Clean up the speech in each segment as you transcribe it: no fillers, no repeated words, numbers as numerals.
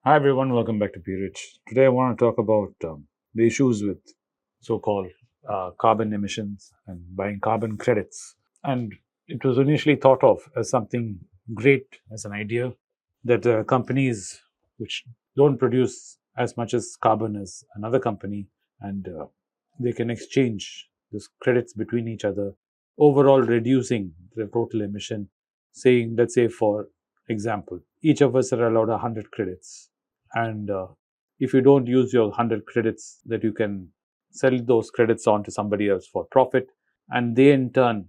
Hi everyone, welcome back to Be Rich. Today I want to talk about the issues with so-called carbon emissions and buying carbon credits. And it was initially thought of as something great, as an idea that companies which don't produce as much as carbon as another company, and they can exchange these credits between each other, overall reducing the total emission. Saying, let's say for example, each of us are allowed 100 credits, and if you don't use your 100 credits, that you can sell those credits on to somebody else for profit, and they in turn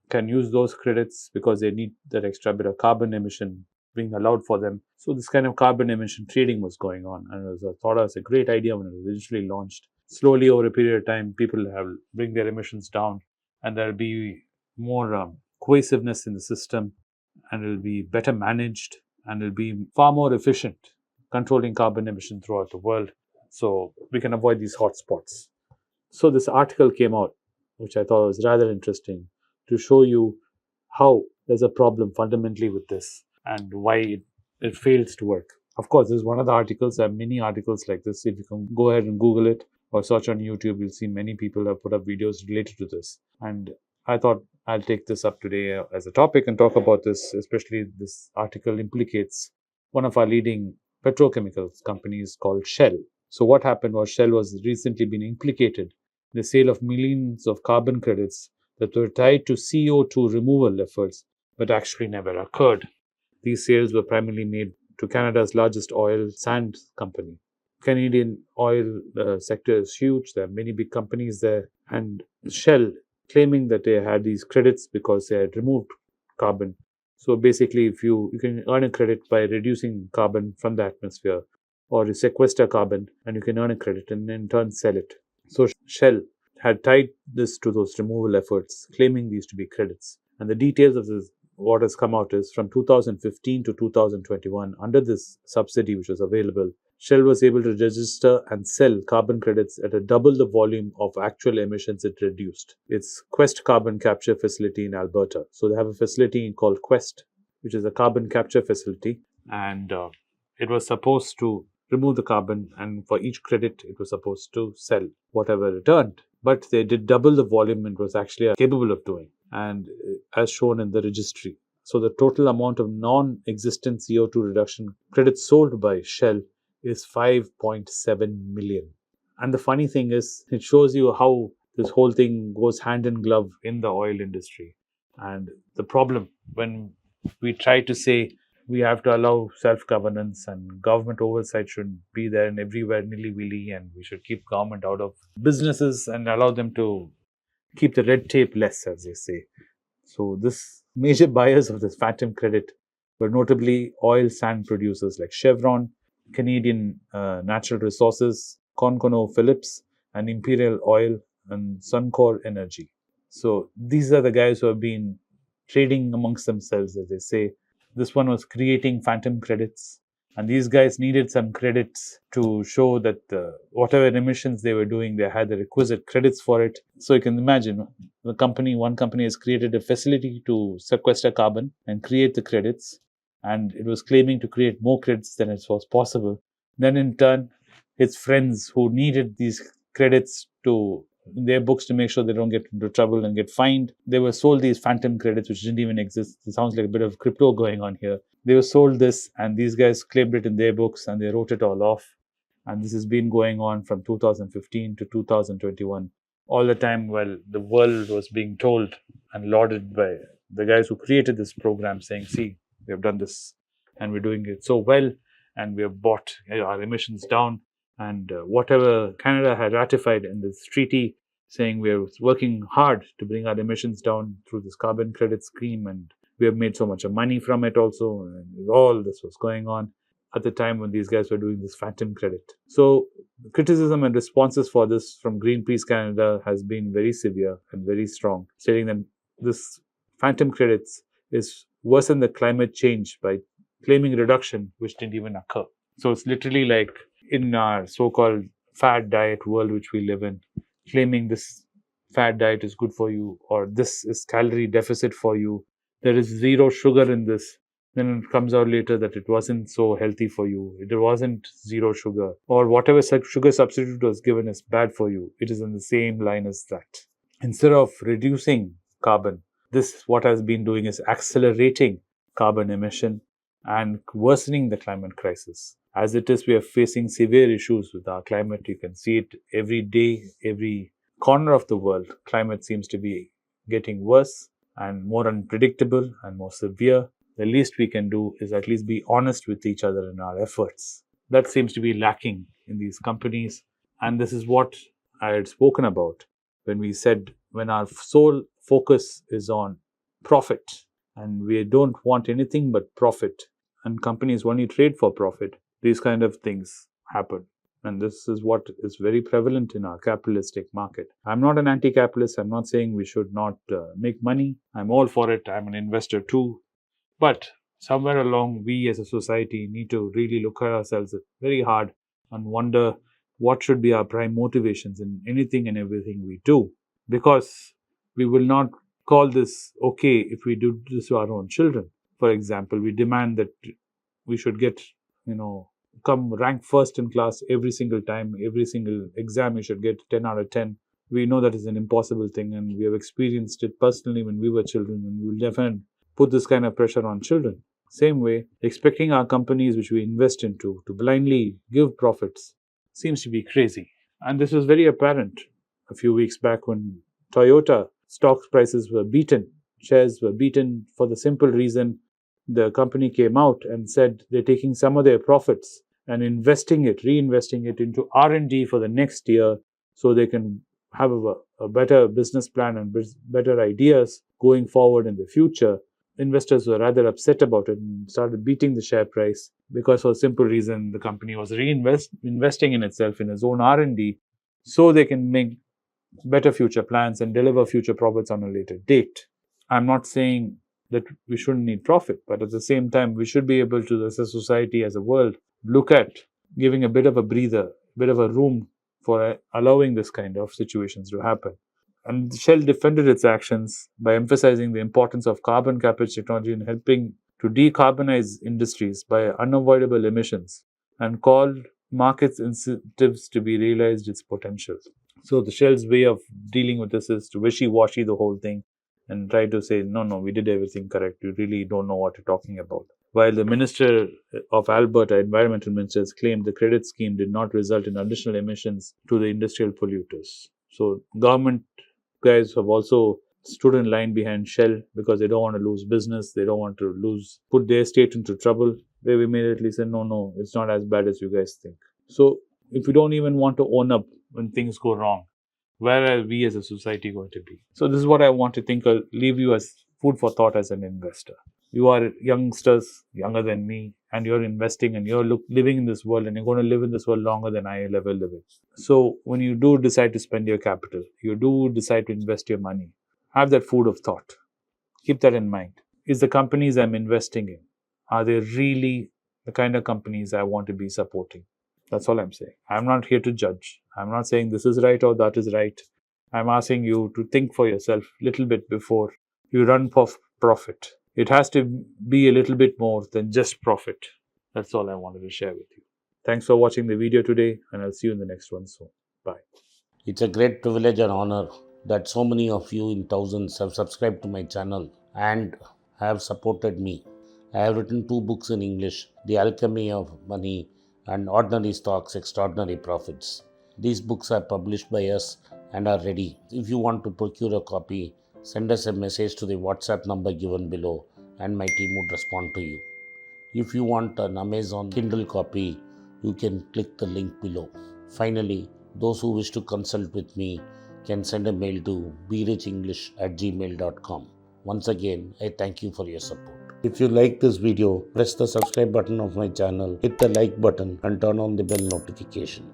can use those credits because they need that extra bit of carbon emission being allowed for them. So this kind of carbon emission trading was going on, and it was thought of as a great idea when it was initially launched. Slowly over a period of time, people have bring their emissions down, and there'll be more cohesiveness in the system, and it'll be better managed, and it'll be far more efficient controlling carbon emission throughout the world, so we can avoid these hotspots. So this article came out, which I thought was rather interesting, to show you how there's a problem fundamentally with this and why it fails to work. Of course, this is one of the articles. There are many articles like this. If you can go ahead and Google it or search on YouTube, you'll see many people have put up videos related to this. And I thought I'll take this up today as a topic and talk about this, especially this article implicates one of our leading petrochemicals companies called Shell. So what happened was Shell was recently been implicated in the sale of millions of carbon credits that were tied to CO2 removal efforts but actually never occurred. These sales were primarily made to Canada's largest oil sands company. Canadian oil sector is huge. There are many big companies there, and Shell claiming that they had these credits because they had removed carbon. So basically, if you can earn a credit by reducing carbon from the atmosphere, or you sequester carbon and you can earn a credit and in turn sell it. So Shell had tied this to those removal efforts, claiming these to be credits. And the details of this, what has come out is from 2015 to 2021, under this subsidy which was available, Shell was able to register and sell carbon credits at a double the volume of actual emissions it reduced. It's Quest Carbon Capture Facility in Alberta. So they have a facility called Quest, which is a carbon capture facility, and it was supposed to remove the carbon, and for each credit it was supposed to sell whatever returned. But they did double the volume it was actually capable of doing, and as shown in the registry. So the total amount of non-existent CO2 reduction credits sold by Shell is 5.7 million. And the funny thing is, it shows you how this whole thing goes hand in glove in the oil industry. And the problem when we try to say we have to allow self-governance and government oversight should be there and everywhere nilly-willy, and we should keep government out of businesses and allow them to keep the red tape less, as they say. So this major buyers of this phantom credit were notably oil sand producers like Chevron, Canadian Natural Resources, ConocoPhillips, and Imperial Oil, and Suncor Energy. So these are the guys who have been trading amongst themselves, as they say. This one was creating phantom credits, and these guys needed some credits to show that whatever emissions they were doing, they had the requisite credits for it. So you can imagine one company has created a facility to sequester carbon and create the credits, and it was claiming to create more credits than it was possible. Then in turn, its friends who needed these credits to in their books to make sure they don't get into trouble and get fined, they were sold these phantom credits which didn't even exist. It sounds like a bit of crypto going on here. They were sold this, and these guys claimed it in their books and they wrote it all off. And this has been going on from 2015 to 2021. All the time while the world was being told and lauded by the guys who created this program, saying, see, we have done this and we're doing it so well, and we have brought our emissions down. And whatever Canada had ratified in this treaty, saying we're working hard to bring our emissions down through this carbon credit scheme, and we have made so much money from it also, and all this was going on at the time when these guys were doing this phantom credit. So criticism and responses for this from Greenpeace Canada has been very severe and very strong, stating that this phantom credits is worsen the climate change by claiming reduction which didn't even occur. So it's literally like in our so-called fad diet world which we live in, claiming this fad diet is good for you or this is calorie deficit for you. There is zero sugar in this. then it comes out later that it wasn't so healthy for you, it wasn't zero sugar, or whatever sugar substitute was given is bad for you. It is in the same line as that. Instead of reducing carbon, what has been doing is accelerating carbon emission and worsening the climate crisis. As it is, we are facing severe issues with our climate. You can see it every day, every corner of the world. Climate seems to be getting worse and more unpredictable and more severe. The least we can do is at least be honest with each other in our efforts. That seems to be lacking in these companies. And this is what I had spoken about when we said, when our sole focus is on profit and we don't want anything but profit, and companies only trade for profit, these kind of things happen. And this is what is very prevalent in our capitalistic market. I'm not an anti-capitalist. I'm not saying we should not make money. I'm all for it. I'm an investor too. But somewhere along, we as a society need to really look at ourselves very hard and wonder what should be our prime motivations in anything and everything we do. Because we will not call this okay if we do this to our own children. For example, we demand that we should get, come rank first in class every single time, every single exam you should get 10 out of 10. We know that is an impossible thing, and we have experienced it personally when we were children, and we will definitely put this kind of pressure on children. Same way, expecting our companies which we invest into to blindly give profits seems to be crazy. And this was very apparent a few weeks back when Toyota stock prices were beaten. Shares were beaten for the simple reason the company came out and said they're taking some of their profits and reinvesting it into R&D for the next year so they can have a better business plan and better ideas going forward in the future. Investors were rather upset about it and started beating the share price because for a simple reason the company was investing in itself, in its own R&D, so they can make better future plans and deliver future profits on a later date. I'm not saying that we shouldn't need profit, but at the same time, we should be able to, as a society, as a world, look at giving a bit of a breather, a bit of a room for allowing this kind of situations to happen. And Shell defended its actions by emphasizing the importance of carbon capture technology in helping to decarbonize industries by unavoidable emissions, and called markets incentives to be realized its potential. So the Shell's way of dealing with this is to wishy-washy the whole thing and try to say, no, we did everything correct. You really don't know what you're talking about. While the Minister of Alberta, Environmental Ministers, claimed the credit scheme did not result in additional emissions to the industrial polluters. So government guys have also stood in line behind Shell because they don't want to lose business. They don't want to put their state into trouble. They immediately said, no, it's not as bad as you guys think. So if we don't even want to own up when things go wrong, where are we as a society going to be? So this is what I want to leave you as food for thought as an investor. You are youngsters, younger than me, and you're investing and you're living in this world, and you're going to live in this world longer than I will ever live it. So when you do decide to spend your capital, you do decide to invest your money, have that food of thought. Keep that in mind. Is the companies I'm investing in, are they really the kind of companies I want to be supporting? That's all I'm saying. I'm not here to judge. I'm not saying this is right or that is right. I'm asking you to think for yourself a little bit before you run for profit. It has to be a little bit more than just profit. That's all I wanted to share with you. Thanks for watching the video today, and I'll see you in the next one soon. Bye. It's a great privilege and honor that so many of you in thousands have subscribed to my channel and have supported me. I have written 2 books in English, The Alchemy of Money and Ordinary Stocks, Extraordinary Profits. These books are published by us and are ready. If you want to procure a copy, send us a message to the WhatsApp number given below and my team would respond to you. If you want an Amazon Kindle copy, you can click the link below. Finally, those who wish to consult with me can send a mail to berichenglish@gmail.com. Once again, I thank you for your support. If you like this video, press the subscribe button of my channel, hit the like button and turn on the bell notification.